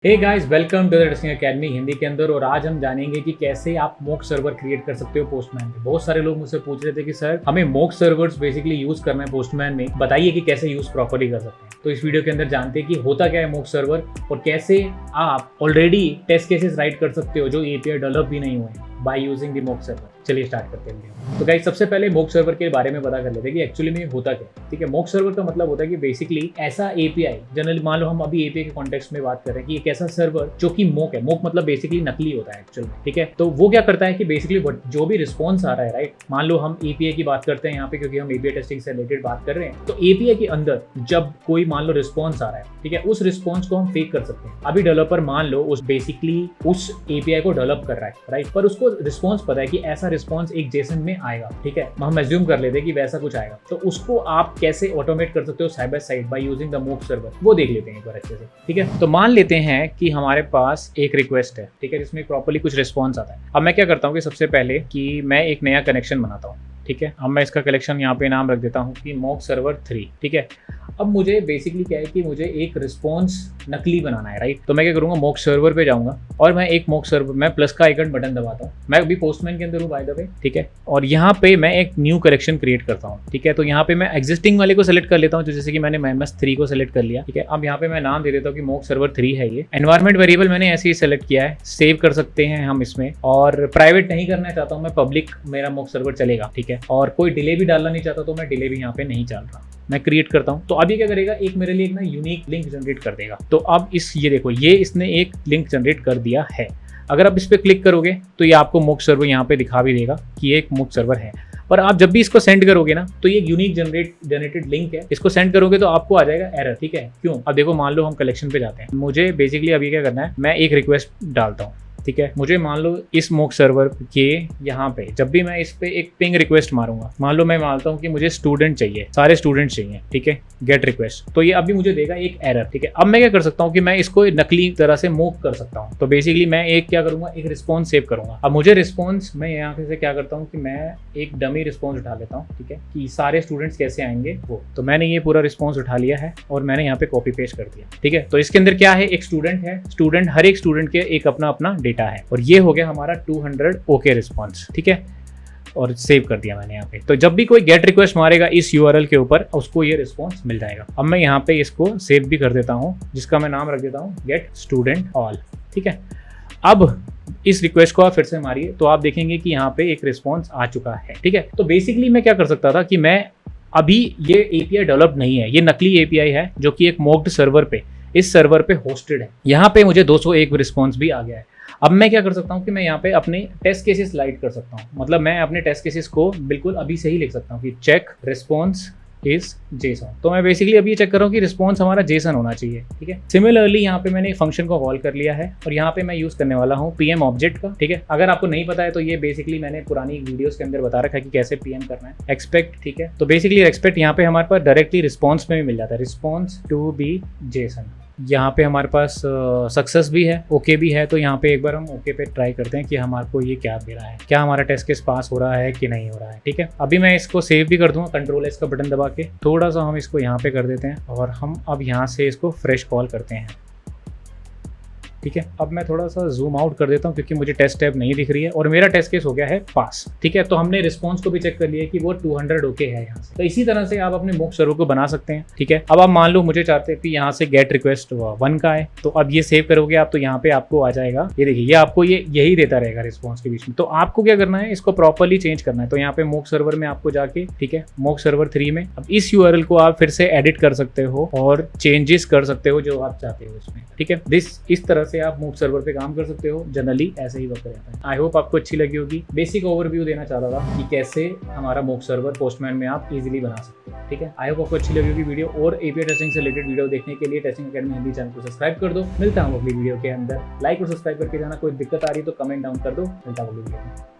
Hey guys, welcome to the testing academy Hindi के अंदर। और आज हम जानेंगे कि कैसे आप मॉक सर्वर क्रिएट कर सकते हो पोस्टमैन में। बहुत सारे लोग मुझसे पूछ रहे थे कि सर हमें मॉक सर्वर्स बेसिकली यूज करना है पोस्टमैन में, बताइए कि कैसे यूज प्रॉपर्ली कर सकते हैं। तो इस वीडियो के अंदर जानते हैं कि होता क्या है मॉक सर्वर और कैसे आप ऑलरेडी टेस्ट केसेस राइट कर सकते हो जो एपीआई डेवलप भी नहीं हुए by using the mock server. चलिए स्टार्ट करते हैं। तो गाइस, सबसे पहले मॉक सर्वर के बारे में पता कर लेते हैं कि एक्चुअली में होता क्या है। ठीक है, मॉक सर्वर का मतलब होता है कि बेसिकली ऐसा एपीआई, जनरली मान लो हम अभी एपीआई के कॉन्टेक्स्ट में बात कर रहे हैं कि एक ऐसा सर्वर जो कि मॉक है। मॉक मतलब बेसिकली नकली होता है एक्चुअल में। ठीक है, तो वो क्या करता है कि बेसिकली जो भी रिस्पॉन्स आ रहा है, राइट, मान लो हम एपीआई की बात करते हैं यहाँ पे क्योंकि हम एपीआई टेस्टिंग से रिलेटेड बात कर रहे हैं। तो एपीआई के अंदर जब कोई मान लो रिस्पॉन्स आ रहा है, ठीक है, उस रिस्पॉन्स को हम फेक कर सकते हैं। अभी डेवलपर मान लो उस बेसिकली उस एपीआई को डेवलप कर रहा है, राइट, पर उसको रिस्पॉन्स पता है कि ऐसा रिस्पॉन्स एक जेसन में आएगा। ठीक है, हम एज्यूम कर लेते हैं कि वैसा कुछ आएगा। तो उसको आप कैसे ऑटोमेट कर सकते हो side by side by using the mock server, वो देख लेते हैं एक बार अच्छे से। ठीक है, तो मान लेते हैं कि हमारे पास एक रिक्वेस्ट है, ठीक है, जिसमें प्रॉपर्ली कुछ रिस्पॉन्स आता है। अब मैं क्या करता हूँ कि सबसे पहले कि मैं एक नया कनेक्शन बनाता हूँ। ठीक है, अब मैं इसका कलेक्शन यहाँ पे नाम रख देता हूँ कि मॉक सर्वर 3। ठीक है, अब मुझे बेसिकली क्या है कि मुझे एक रिस्पॉन्स नकली बनाना है, राइट। तो मैं क्या करूँगा, मॉक सर्वर पे जाऊँगा और मैं एक मॉक सर्वर, मैं प्लस का आइकन बटन दबाता हूँ। मैं अभी पोस्टमैन के अंदर हूँ बाय द वे। ठीक है, और यहाँ पे मैं एक न्यू कलेक्शन क्रिएट करता हूँ। ठीक है, तो यहाँ पे मैं एग्जिस्टिंग वाले को सेलेक्ट कर लेता हूँ, तो जैसे कि मैंने MS3 को सेलेक्ट कर लिया। ठीक है, अब यहाँ पे मैं नाम दे देता हूँ कि मॉक सर्वर 3 है ये। एनवायरमेंट वेरिएबल मैंने ऐसे ही सेलेक्ट किया है, सेव कर सकते हैं हम इसमें। और प्राइवेट नहीं करना चाहता हूँ मैं, पब्लिक मेरा मॉक सर्वर चलेगा। ठीक है, और कोई डिले भी डालना नहीं चाहता तो मैं डिले भी यहाँ पे नहीं डाल रहा, मैं क्रिएट करता हूं। तो अभी क्या करेगा, एक मेरे लिए एक ना यूनिक लिंक जनरेट कर देगा। तो अब ये देखो, ये इसने एक लिंक जनरेट कर दिया है। अगर आप इस पर क्लिक करोगे तो ये आपको मॉक सर्वर यहाँ पे दिखा भी देगा कि ये एक मॉक सर्वर है। पर आप जब भी इसको सेंड करोगे ना, तो ये यूनिक जनरेटेड लिंक है, इसको सेंड करोगे तो आपको आ जाएगा एरर। ठीक है, क्यों? अब देखो, मान लो हम कलेक्शन पे जाते हैं। मुझे बेसिकली अभी क्या करना है, मैं एक रिक्वेस्ट डालता हूँ। ठीक है, मुझे मान लो इस मॉक सर्वर के यहाँ पे जब भी मैं इस पे एक पिंग रिक्वेस्ट मारूंगा, मान लो मैं मानता हूँ कि मुझे स्टूडेंट चाहिए, सारे स्टूडेंट चाहिए। ठीक है, गेट रिक्वेस्ट, तो ये अभी मुझे देगा एक एरर। ठीक है, अब मैं क्या कर सकता हूँ कि मैं इसको नकली तरह से मॉक कर सकता हूँ। तो बेसिकली मैं एक क्या करूंगा, एक रिस्पॉन्स सेव करूंगा। अब मुझे रिस्पॉन्स, मैं यहाँ से क्या करता हूँ कि मैं एक डमी रिस्पॉन्स उठा लेता हूँ। ठीक है, कि सारे स्टूडेंट्स कैसे आएंगे वो। तो मैंने ये पूरा रिस्पॉन्स उठा लिया है और मैंने यहाँ पे कॉपी पेस्ट कर दिया। ठीक है, तो इसके अंदर क्या है, एक स्टूडेंट है, स्टूडेंट, हर एक स्टूडेंट के एक अपना अपना डेटा है। और ये हो गया हमारा 200 ओके रिस्पॉन्स। ठीक है, और सेव कर दिया मैंने यहाँ पे। तो जब भी कोई गेट रिक्वेस्ट मारेगा इस यूआरएल के ऊपर, उसको ये रिस्पॉन्स मिल जाएगा। अब मैं यहाँ पे इसको सेव भी कर देता हूँ, जिसका मैं नाम रख देता हूँ गेट स्टूडेंट ऑल। ठीक है, अब इस रिक्वेस्ट को आप फिर से मारिए तो आप देखेंगे कि यहाँ पे एक रिस्पॉन्स आ चुका है। ठीक है, तो बेसिकली मैं क्या कर सकता था कि मैं अभी ये एपीआई डेवलप नहीं है, ये नकली एपीआई है जो कि एक मॉक्ड सर्वर पे, इस सर्वर पे होस्टेड है। यहाँ पे मुझे 201 रिस्पॉन्स भी आ गया है। अब मैं क्या कर सकता हूँ कि मैं यहाँ पे अपने टेस्ट केसेस लाइट कर सकता हूँ। मतलब मैं अपने टेस्ट केसेस को बिल्कुल अभी से ही लिख सकता हूँ कि चेक रिस्पॉन्स इज जेसन। तो मैं बेसिकली अभी ये चेक कर रहा हूँ कि रिस्पॉन्स हमारा जेसन होना चाहिए। ठीक है, सिमिलरली यहाँ पे मैंने एक फंक्शन को कॉल कर लिया है और यहाँ पे मैं यूज करने वाला हूँ पीएम ऑब्जेक्ट का। ठीक है, अगर आपको नहीं पता है तो ये बेसिकली मैंने पुरानी वीडियोस के अंदर बता रखा है कि कैसे पीएम करना है। एक्सपेक्ट, ठीक है, तो बेसिकली एक्सपेक्ट यहाँ पे हमारे पास डायरेक्टली रिस्पॉन्स में भी मिल जाता है, रिस्पॉन्स टू बी जेसन। यहाँ पे हमारे पास सक्सेस भी है, ओके भी है। तो यहाँ पे एक बार हम ओके पे ट्राई करते हैं कि हमारे को ये क्या दे रहा है, क्या हमारा टेस्ट केस पास हो रहा है कि नहीं हो रहा है। ठीक है, अभी मैं इसको सेव भी कर दूंगा, Ctrl+S का बटन दबा के। थोड़ा सा हम इसको यहाँ पे कर देते हैं और हम अब यहाँ से इसको फ्रेश कॉल करते हैं। ठीक है, अब मैं थोड़ा सा जूम आउट कर देता हूँ क्योंकि मुझे टेस्ट टैब नहीं दिख रही है और मेरा टेस्ट केस हो गया है पास। ठीक है, तो हमने रिस्पॉन्स को भी चेक कर लिया कि वो 200 ओके है यहाँ से। तो इसी तरह से आप अपने मॉक सर्वर को बना सकते हैं। ठीक है, अब आप मान लो मुझे चाहते हैं कि यहाँ से गेट रिक्वेस्ट 1 का है, तो अब ये सेव करोगे आप तो यहाँ पे आपको आ जाएगा, ये देखिए, ये आपको यही देता रहेगा रिस्पॉन्स के बीच में। तो आपको क्या करना है, इसको प्रॉपरली चेंज करना है। तो यहाँ पे मॉक सर्वर में आपको जाके, ठीक है, मॉक सर्वर 3 में अब इस यूआरएल को आप फिर से एडिट कर सकते हो और चेंजेस कर सकते हो जो आप चाहते हो इसमें। ठीक है, इस तरह से आप मॉक सर्वर काम कर सकते हो। जनरली ऐसे ही वर्क रहता है। आई होप आपको अच्छी लगी होगी। बेसिक ओवरव्यू देना चाहता था कि कैसे हमारा मॉक सर्वर पोस्टमैन में आप इजीली बना सकते हो। ठीक है, आई होप आपको अच्छी लगी होगी वीडियो। और एपीआई टेस्टिंग से रिलेटेड वीडियो देखने के लिए टेस्टिंग अकेडमी हिंदी चैनल को सब्सक्राइब कर दो। मिलता हूँ अगली वीडियो के अंदर। लाइक और सब्सक्राइब करके जाना, कोई दिक्कत आ रही तो कमेंट डाउन कर दो। मिलता हूँ अगली वीडियो में।